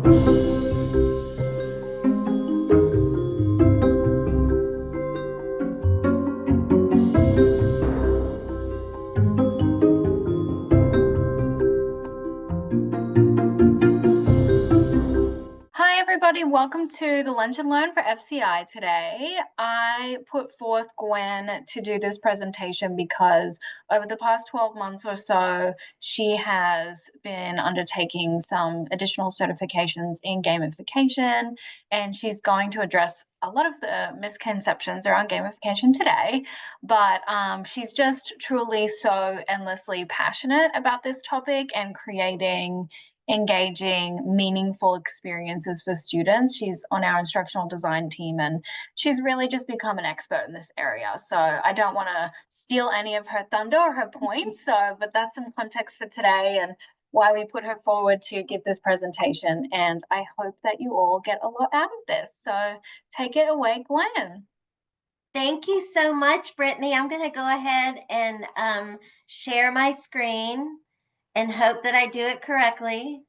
Hi everybody, welcome to the Lunch and Learn for FCI today. I put forth Gwen to do this presentation because over the past 12 months or so, she has been undertaking some additional certifications in gamification, and she's going to address a lot of the misconceptions around gamification today, but she's just truly so endlessly passionate about this topic and creating engaging, meaningful experiences for students. She's on our instructional design team and she's really just become an expert in this area. So I don't want to steal any of her thunder or her points. But that's some context for today and why we put her forward to give this presentation. And I hope that you all get a lot out of this. So take it away, Gwen. Thank you so much, Brittany. I'm going to go ahead and share my screen and hope that I do it correctly.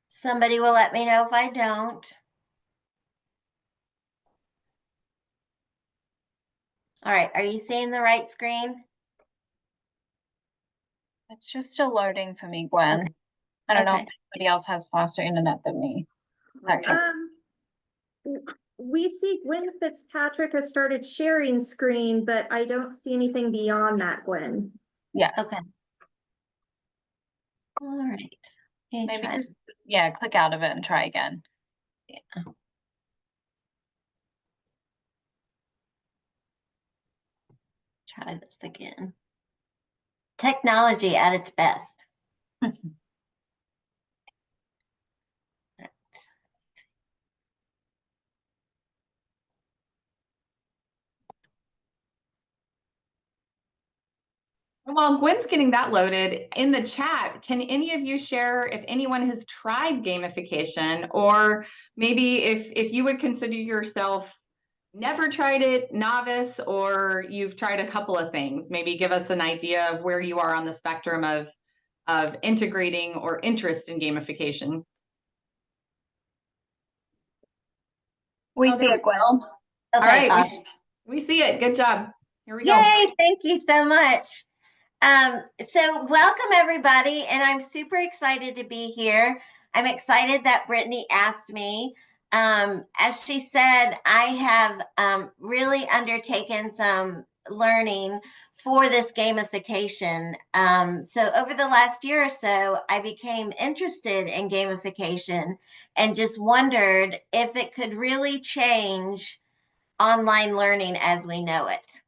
Somebody will let me know if I don't. All right, are you seeing the right screen? It's just still loading for me, Gwen. Okay. I don't know if anybody else has faster internet than me. We see Gwen Fitzpatrick has started sharing screen, but I don't see anything beyond that, Gwen. Yes. Okay. All right. Maybe just, click out of it and try again. Yeah. Try this again. Technology at its best. While Gwen's getting that loaded, in the chat, can any of you share if anyone has tried gamification, or maybe if you would consider yourself never tried it, novice, or you've tried a couple of things? Maybe give us an idea of where you are on the spectrum of integrating or interest in gamification. We see it, Gwen. Okay, all right, awesome. we see it. Good job. Here we go. Yay, thank you so much. So welcome everybody, and I'm super excited to be here. I'm excited that Brittany asked me. As she said, I have really undertaken some learning for this gamification. So over the last year or so, I became interested in gamification and just wondered if it could really change online learning as we know it.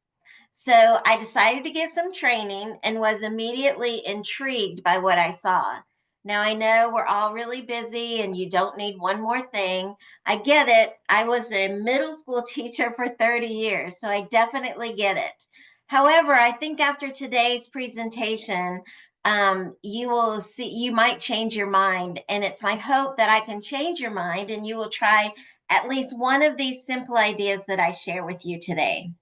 So I decided to get some training and was immediately intrigued by what I saw. Now I know we're all really busy and you don't need one more thing. I get it. I was a middle school teacher for 30 years, so I definitely get it. However, I think after today's presentation, you will see, you might change your mind. And it's my hope that I can change your mind and you will try at least one of these simple ideas that I share with you today.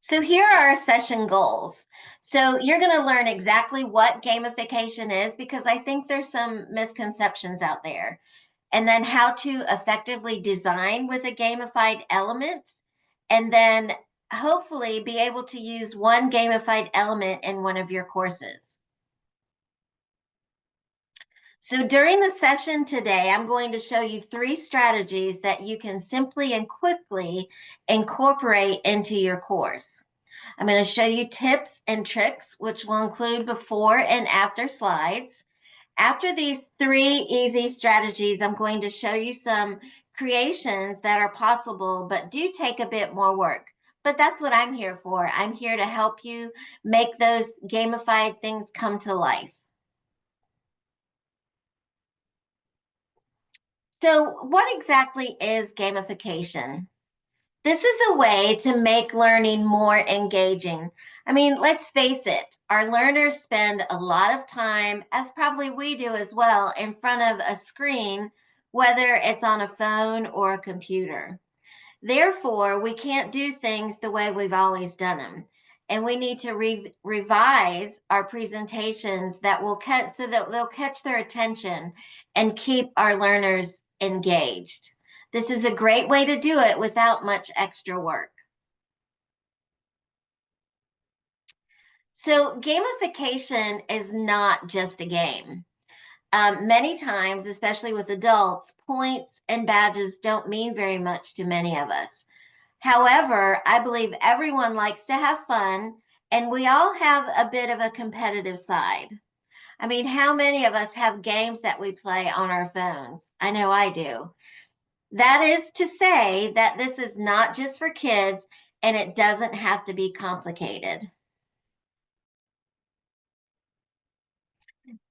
So here are our session goals. So you're going to learn exactly what gamification is, because I think there's some misconceptions out there, and then how to effectively design with a gamified element, and then hopefully be able to use one gamified element in one of your courses. So during the session today, I'm going to show you 3 strategies that you can simply and quickly incorporate into your course. I'm going to show you tips and tricks, which will include before and after slides. After these 3 easy strategies, I'm going to show you some creations that are possible, but do take a bit more work. But that's what I'm here for. I'm here to help you make those gamified things come to life. So what exactly is gamification? This is a way to make learning more engaging. I mean, let's face it, our learners spend a lot of time, as probably we do as well, in front of a screen, whether it's on a phone or a computer. Therefore, we can't do things the way we've always done them. and we need to revise our presentations that will catch, so that they'll catch their attention and keep our learners engaged. This is a great way to do it without much extra work. So gamification is not just a game. Many times, especially with adults, points and badges don't mean very much to many of us. However, I believe everyone likes to have fun, and we all have a bit of a competitive side. I mean, how many of us have games that we play on our phones? I know I do. That is to say that this is not just for kids, and it doesn't have to be complicated.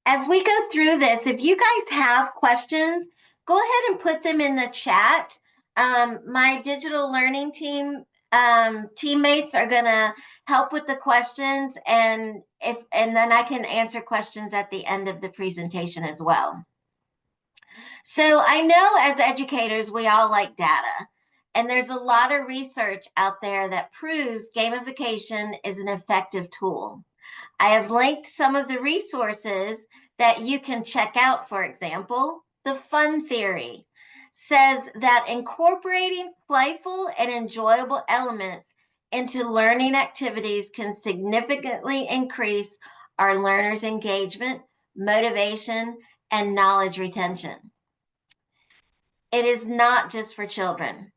As we go through this, if you guys have questions, go ahead and put them in the chat. My digital learning team teammates are going to help with the questions, and then I can answer questions at the end of the presentation as well. So I know as educators, we all like data, and there's a lot of research out there that proves gamification is an effective tool. I have linked some of the resources that you can check out. For example, the fun theory says that incorporating playful and enjoyable elements into learning activities can significantly increase our learners' engagement, motivation, and knowledge retention. It is not just for children.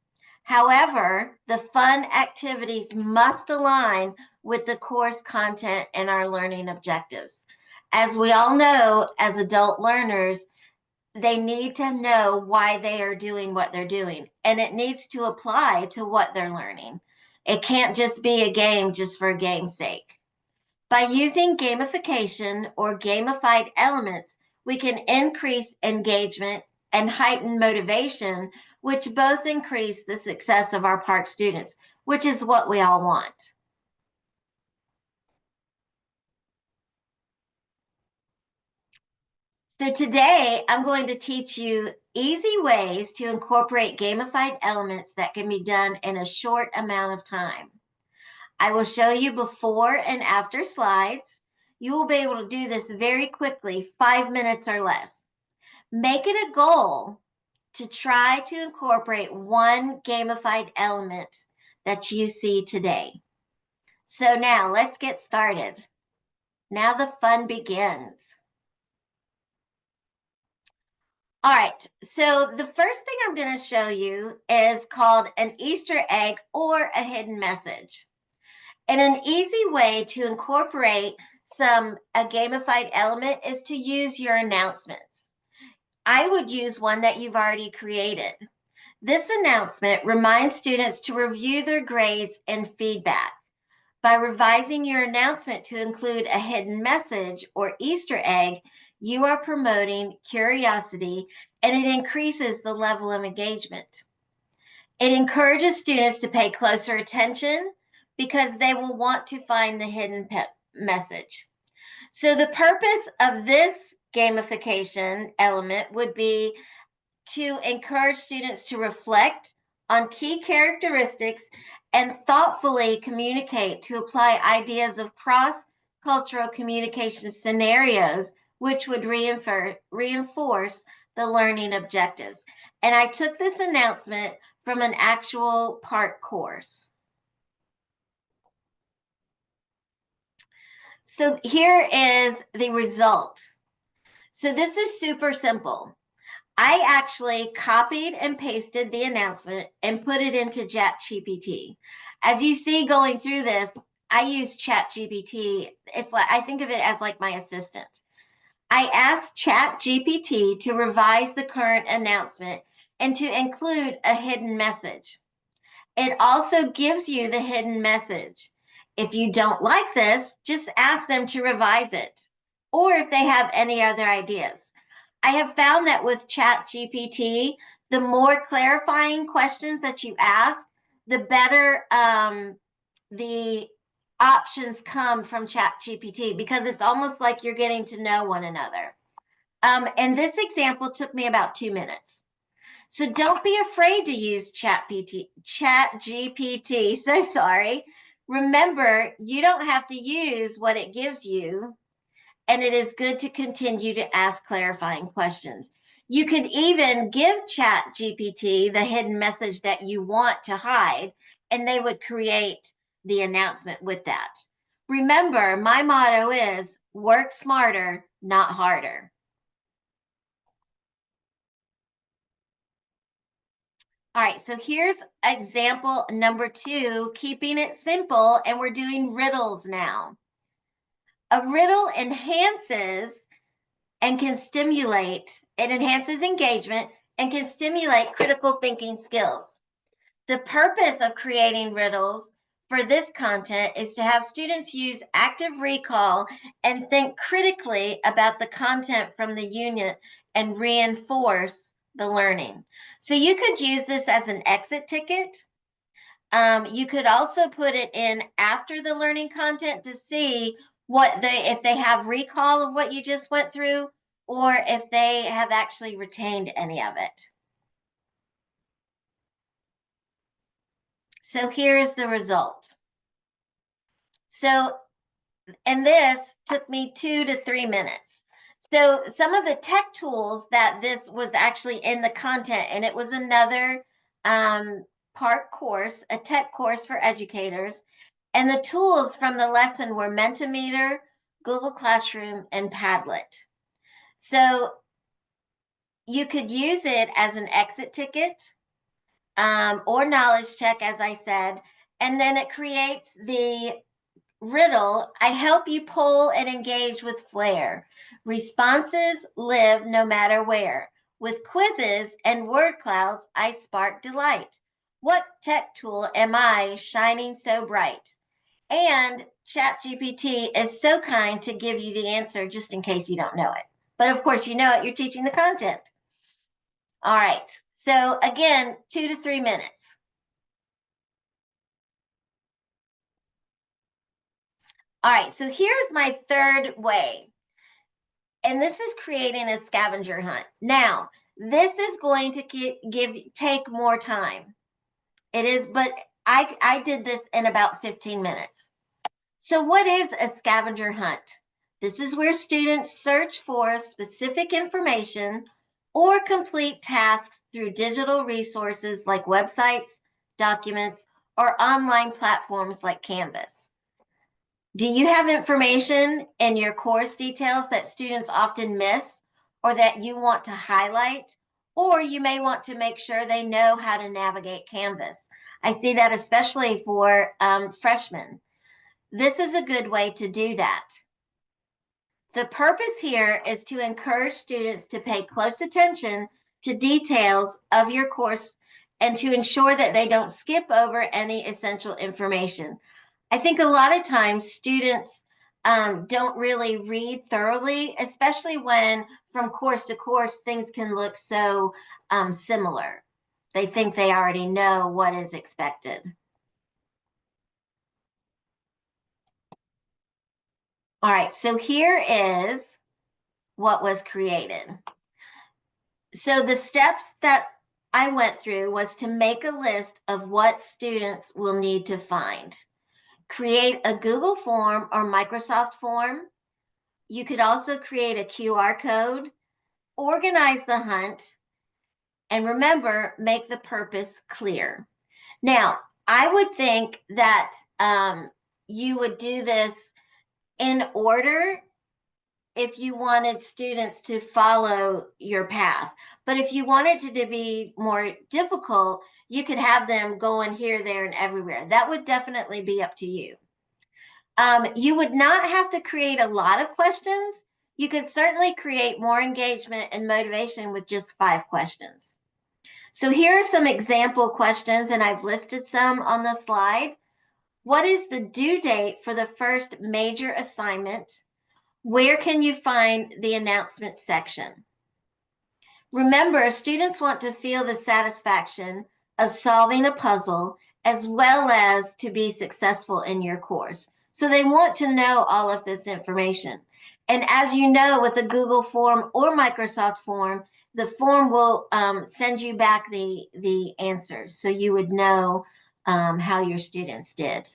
However, the fun activities must align with the course content and our learning objectives. As we all know, as adult learners, they need to know why they are doing what they're doing, and it needs to apply to what they're learning. It can't just be a game just for a game's sake. By using gamification or gamified elements, we can increase engagement and heighten motivation, which both increase the success of our park students, which is what we all want. So today I'm going to teach you easy ways to incorporate gamified elements that can be done in a short amount of time. I will show you before and after slides. You will be able to do this very quickly, 5 minutes or less. Make it a goal to try to incorporate one gamified element that you see today. So now let's get started. Now the fun begins. All right, so the first thing I'm going to show you is called an Easter egg or a hidden message. And an easy way to incorporate a gamified element is to use your announcements. I would use one that you've already created. This announcement reminds students to review their grades and feedback. By revising your announcement to include a hidden message or Easter egg, you are promoting curiosity, and it increases the level of engagement. It encourages students to pay closer attention because they will want to find the hidden message. So the purpose of this gamification element would be to encourage students to reflect on key characteristics and thoughtfully communicate to apply ideas of cross-cultural communication scenarios, which would reinforce the learning objectives. And I took this announcement from an actual park course. So here is the result. So this is super simple. I actually copied and pasted the announcement and put it into ChatGPT. As you see going through this, I use ChatGPT. It's like, I think of it as like my assistant. I asked ChatGPT to revise the current announcement and to include a hidden message. It also gives you the hidden message. If you don't like this, just ask them to revise it, or if they have any other ideas. I have found that with ChatGPT, the more clarifying questions that you ask, the better the options come from ChatGPT, because it's almost like you're getting to know one another. And this example took me about 2 minutes. So don't be afraid to use ChatGPT. So sorry. Remember, you don't have to use what it gives you, and it is good to continue to ask clarifying questions. You could even give Chat GPT the hidden message that you want to hide, and they would create the announcement with that. Remember, my motto is work smarter, not harder. All right, so here's example number 2, keeping it simple, and we're doing riddles now. A riddle enhances and can stimulate, it enhances engagement and can stimulate critical thinking skills. The purpose of creating riddles for this content is to have students use active recall and think critically about the content from the unit and reinforce the learning. So you could use this as an exit ticket. You could also put it in after the learning content to see if they have recall of what you just went through, or if they have actually retained any of it. So here's the result. So, and this took me 2 to 3 minutes. So some of the tech tools that this was actually in the content, and it was another part course, a tech course for educators. And the tools from the lesson were Mentimeter, Google Classroom, and Padlet. So you could use it as an exit ticket or knowledge check, as I said, and then it creates the riddle. I help you poll and engage with flair. Responses live no matter where. With quizzes and word clouds, I spark delight. What tech tool am I shining so bright? And ChatGPT is so kind to give you the answer just in case you don't know it. But of course, you know it, you're teaching the content. All right, so again, 2 to 3 minutes. All right, so here's my third way. And this is creating a scavenger hunt. Now, this is going to take more time. It is, but I did this in about 15 minutes. So what is a scavenger hunt? This is where students search for specific information or complete tasks through digital resources like websites, documents, or online platforms like Canvas. Do you have information in your course details that students often miss or that you want to highlight? Or you may want to make sure they know how to navigate Canvas. I see that especially for freshmen. This is a good way to do that. The purpose here is to encourage students to pay close attention to details of your course and to ensure that they don't skip over any essential information. I think a lot of times students don't really read thoroughly, especially when from course to course things can look so similar. They think they already know what is expected. All right, so here is what was created. So the steps that I went through was to make a list of what students will need to find. Create a Google form or Microsoft form. You could also create a QR code, organize the hunt, and remember, make the purpose clear. Now, I would think that you would do this in order if you wanted students to follow your path. But if you wanted it to be more difficult, you could have them going here, there, and everywhere. That would definitely be up to you. You would not have to create a lot of questions. You could certainly create more engagement and motivation with just 5 questions. So here are some example questions, and I've listed some on the slide. What is the due date for the first major assignment? Where can you find the announcement section? Remember, students want to feel the satisfaction of solving a puzzle as well as to be successful in your course. So they want to know all of this information. And as you know, with a Google form or Microsoft form, the form will send you back the answers. So you would know how your students did.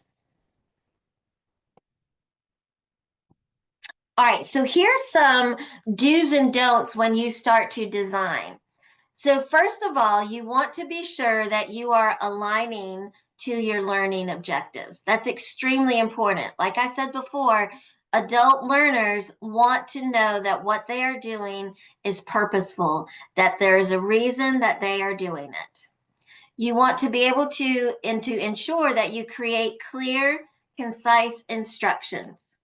All right, so here's some do's and don'ts when you start to design. So first of all, you want to be sure that you are aligning to your learning objectives. That's extremely important. Like I said before, adult learners want to know that what they are doing is purposeful, that there is a reason that they are doing it. You want to be able to ensure that you create clear, concise instructions.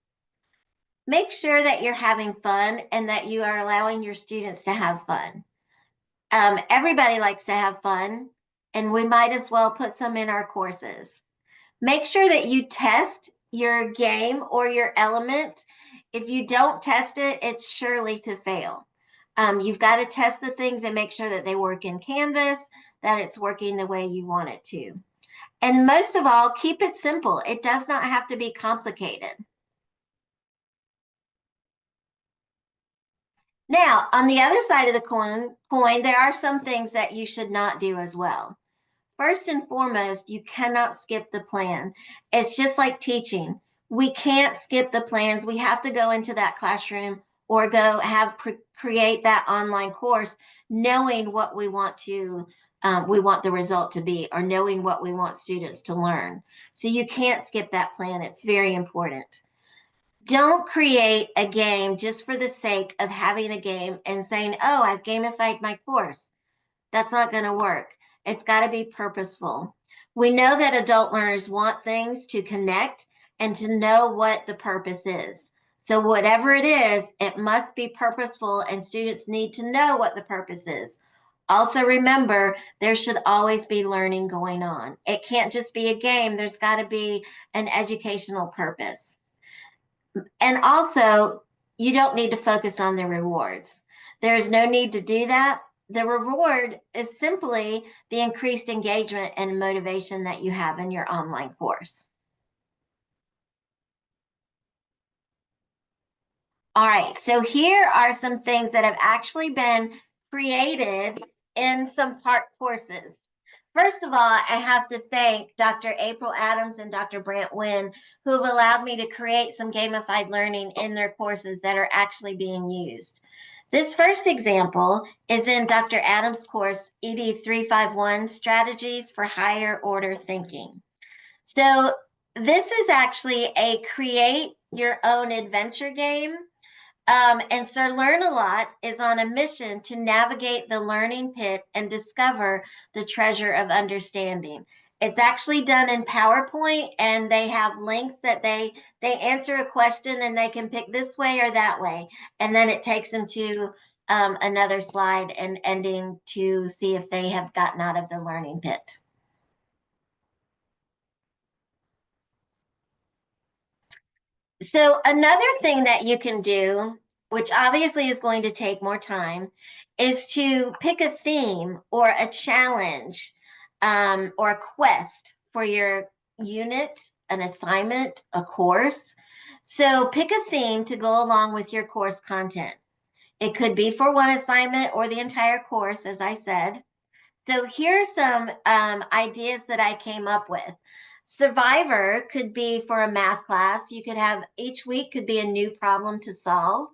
Make sure that you're having fun and that you are allowing your students to have fun. Everybody likes to have fun, and we might as well put some in our courses. Make sure that you test your game or your element. If you don't test it, it's surely to fail. You've got to test the things and make sure that they work in Canvas, that it's working the way you want it to. And most of all, keep it simple. It does not have to be complicated. Now, on the other side of the coin, there are some things that you should not do as well. First and foremost, you cannot skip the plan. It's just like teaching. We can't skip the plans. We have to go into that classroom or go create that online course knowing what we want the result to be, or knowing what we want students to learn. So you can't skip that plan. It's very important. Don't create a game just for the sake of having a game and saying, oh, I've gamified my course. That's not going to work. It's got to be purposeful. We know that adult learners want things to connect and to know what the purpose is. So whatever it is, it must be purposeful, and students need to know what the purpose is. Also remember, there should always be learning going on. It can't just be a game. There's got to be an educational purpose. And also, you don't need to focus on the rewards. There's no need to do that. The reward is simply the increased engagement and motivation that you have in your online course. All right, so here are some things that have actually been created in some PARC courses. First of all, I have to thank Dr. April Adams and Dr. Brant Wynn, who have allowed me to create some gamified learning in their courses that are actually being used. This first example is in Dr. Adams' course, ED 351, Strategies for Higher Order Thinking. So this is actually a create your own adventure game. And Sir Learn a Lot is on a mission to navigate the learning pit and discover the treasure of understanding. It's actually done in PowerPoint, and they have links that they answer a question and they can pick this way or that way. And then it takes them to another slide and ending to see if they have gotten out of the learning pit. So another thing that you can do, which obviously is going to take more time, is to pick a theme or a challenge or a quest for your unit, an assignment, a course. So pick a theme to go along with your course content. It could be for one assignment or the entire course, as I said. So here's some ideas that I came up with. Survivor could be for a math class. You could have each week could be a new problem to solve.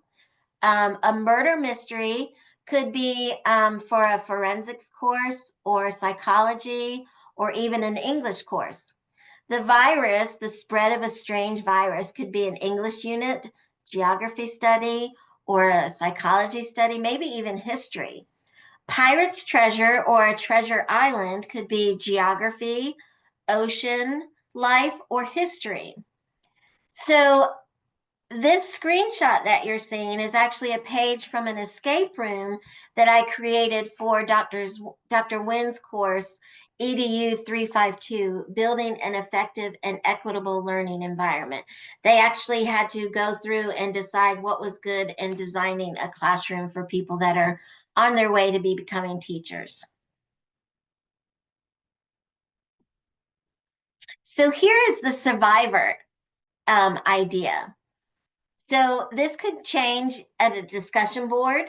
A murder mystery could be for a forensics course or psychology or even an English course. The virus, the spread of a strange virus, could be an English unit, geography study, or a psychology study, maybe even history. Pirate's Treasure or a treasure island could be geography, ocean, life, or history. So this screenshot that you're seeing is actually a page from an escape room that I created for Dr. Wynn's course, EDU 352, Building an Effective and Equitable Learning Environment. They actually had to go through and decide what was good in designing a classroom for people that are on their way to be becoming teachers. So here is the survivor idea. So this could change at a discussion board.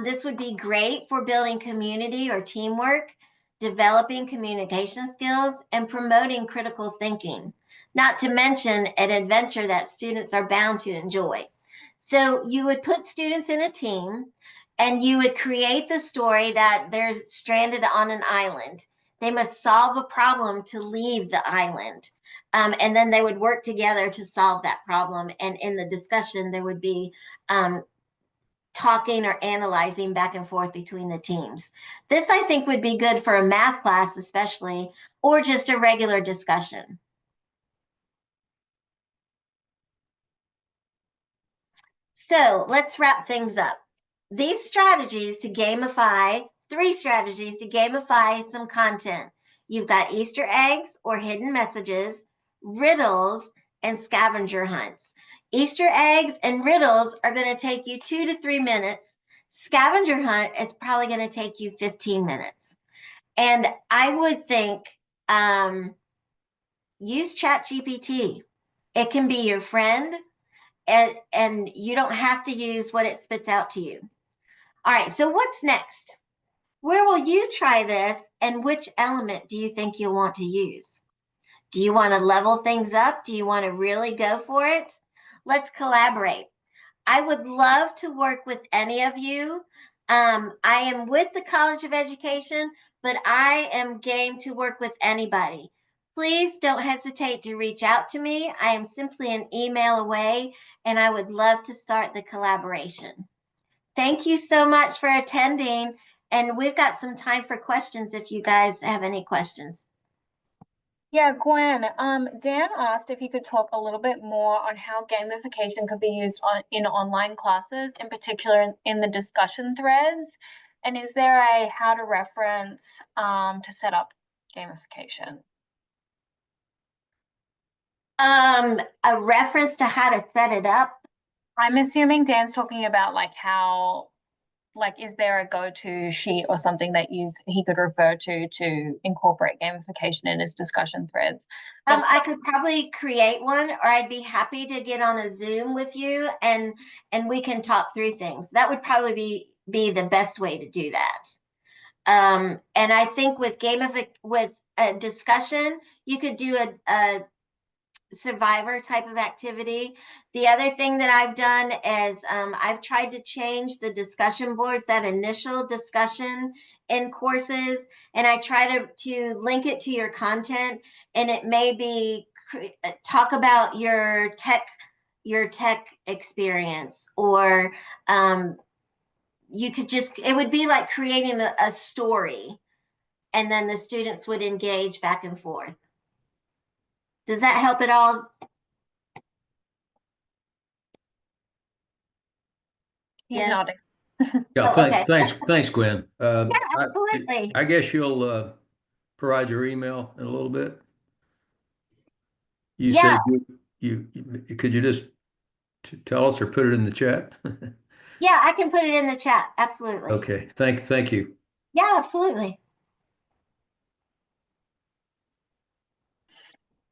This would be great for building community or teamwork, developing communication skills, and promoting critical thinking, not to mention an adventure that students are bound to enjoy. So you would put students in a team and you would create the story that they're stranded on an island. They must solve a problem to leave the island. And then they would work together to solve that problem. And in the discussion, there would be talking or analyzing back and forth between the teams. This, I think, would be good for a math class, especially, or just a regular discussion. So let's wrap things up. These strategies to gamify, 3 strategies to gamify some content. You've got Easter eggs or hidden messages, riddles, and scavenger hunts. Easter eggs and riddles are going to take you 2 to 3 minutes. Scavenger hunt is probably going to take you 15 minutes. And I would think use ChatGPT. It can be your friend, and you don't have to use what it spits out to you. All right, so what's next? Where will you try this, and which element do you think you'll want to use? Do you want to level things up? Do you want to really go for it? Let's collaborate. I would love to work with any of you. I am with the College of Education, but I am game to work with anybody. Please don't hesitate to reach out to me. I am simply an email away, and I would love to start the collaboration. Thank you so much for attending, and we've got some time for questions if you guys have any questions. Yeah, Gwen, Dan asked if you could talk a little bit more on how gamification could be used in online classes, in particular in the discussion threads. And is there a how to reference to set up gamification? A reference to how to set it up? I'm assuming Dan's talking about like how, like, is there a go-to sheet or something that he could refer to incorporate gamification in his discussion threads? I could probably create one, or I'd be happy to get on a Zoom with you and we can talk through things. That would probably be the best way to do that. And I think with a discussion, you could do a survivor type of activity. The other thing that I've done is I've tried to change the discussion boards, that initial discussion in courses, and I try to link it to your content, and it may be talk about your tech experience, or you could just, it would be like creating a story, and then the students would engage back and forth. Does that help at all? He's Yes. nodding. Yeah, Oh, okay. thanks, Gwen. Yeah, absolutely. I guess you'll provide your email in a little bit. You Yeah. said you could you just tell us or put it in the chat? Yeah, I can put it in the chat. Absolutely. Okay, thank you. Yeah, absolutely.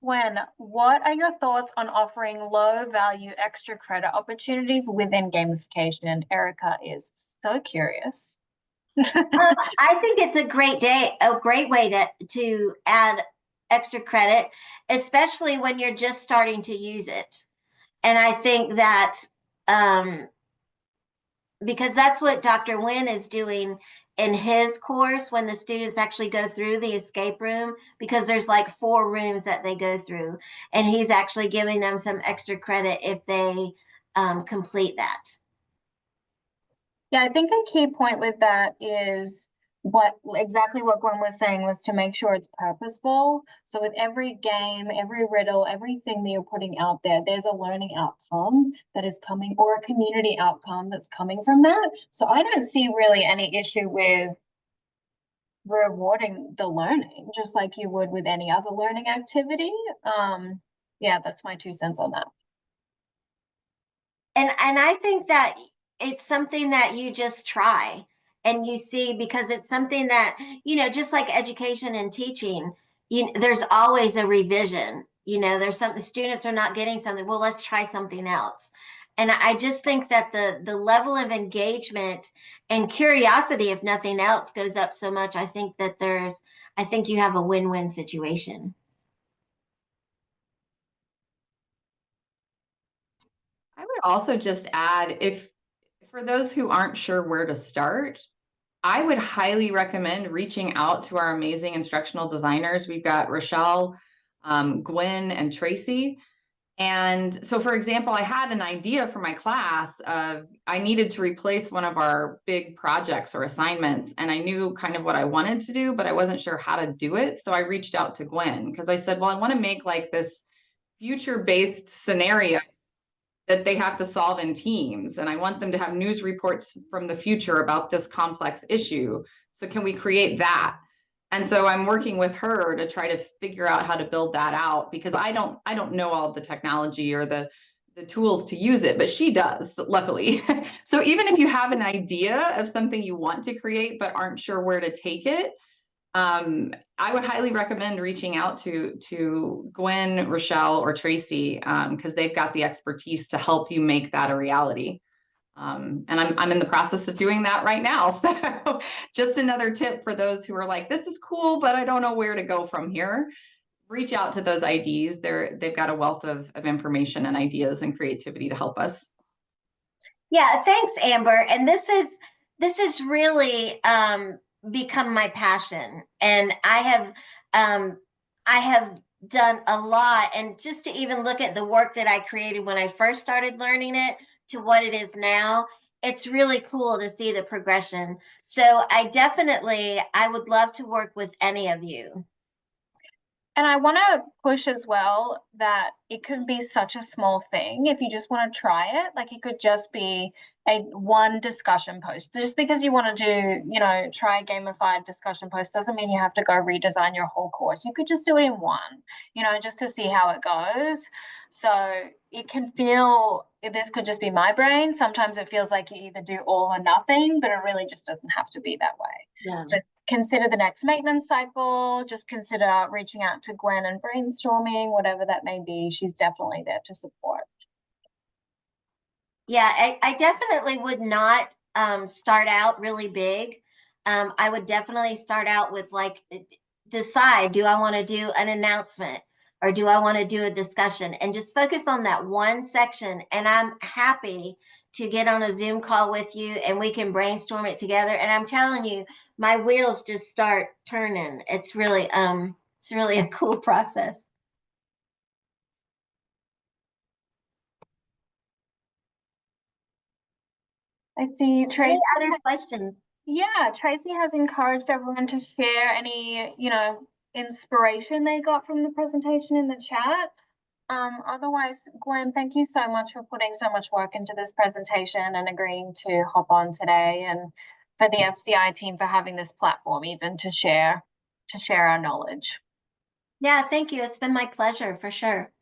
Gwen, what are your thoughts on offering low-value extra credit opportunities within gamification? Erica is so curious. I think it's a great way to add extra credit, especially when you're just starting to use it. And I think that because that's what Dr. Wynn is doing in his course when the students actually go through the escape room, because there's like 4 rooms that they go through, and he's actually giving them some extra credit if they complete that. Yeah, I think a key point with that is exactly what Gwen was saying, was to make sure it's purposeful. So with every game, every riddle, everything that you're putting out there, there's a learning outcome that is coming, or a community outcome that's coming from that. So I don't see really any issue with rewarding the learning, just like you would with any other learning activity. Yeah, that's my 2 cents on that. And I think that it's something that you just try and you see, because it's something that, just like education and teaching, there's always a revision. There's something, students are not getting something. Well, let's try something else. And I just think that the level of engagement and curiosity, if nothing else, goes up so much. I think you have a win-win situation. I would also just add, if for those who aren't sure where to start, I would highly recommend reaching out to our amazing instructional designers. We've got Rochelle, Gwen, and Tracy. And so, for example, I had an idea for my class of I needed to replace one of our big projects or assignments, and I knew kind of what I wanted to do, but I wasn't sure how to do it. So I reached out to Gwen because I said, well, I want to make like this future-based scenario that they have to solve in teams, and I want them to have news reports from the future about this complex issue. So can we create that? And so I'm working with her to try to figure out how to build that out, because I don't know all of the technology or the tools to use it, but she does, luckily. So even if you have an idea of something you want to create but aren't sure where to take it, I would highly recommend reaching out to Gwen, Rochelle, or Tracy, because they've got the expertise to help you make that a reality. And I'm in the process of doing that right now. So just another tip for those who are like, this is cool, but I don't know where to go from here. Reach out to those IDs. They've got a wealth of information and ideas and creativity to help us. Yeah, thanks, Amber. And this is really become my passion. And I have done a lot. And just to even look at the work that I created when I first started learning it to what it is now, it's really cool to see the progression. So I would love to work with any of you. And I want to push as well that it could be such a small thing if you just want to try it. Like it could just be one discussion post. Just because you want to do, try a gamified discussion post doesn't mean you have to go redesign your whole course. You could just do it in one, just to see how it goes. So it can feel, this could just be my brain. Sometimes it feels like you either do all or nothing, but it really just doesn't have to be that way. Yeah. So consider the next maintenance cycle, just consider reaching out to Gwen and brainstorming, whatever that may be. She's definitely there to support. Yeah, I definitely would not start out really big. I would definitely start out with decide, do I want to do an announcement or do I want to do a discussion, and just focus on that one section. And I'm happy to get on a Zoom call with you and we can brainstorm it together. And I'm telling you, my wheels just start turning. It's really a cool process. I see Tracy. Any other questions? Yeah, Tracy has encouraged everyone to share any, inspiration they got from the presentation in the chat. Otherwise, Gwen, thank you so much for putting so much work into this presentation and agreeing to hop on today, and for the FCI team for having this platform even to share our knowledge. Yeah, thank you. It's been my pleasure for sure.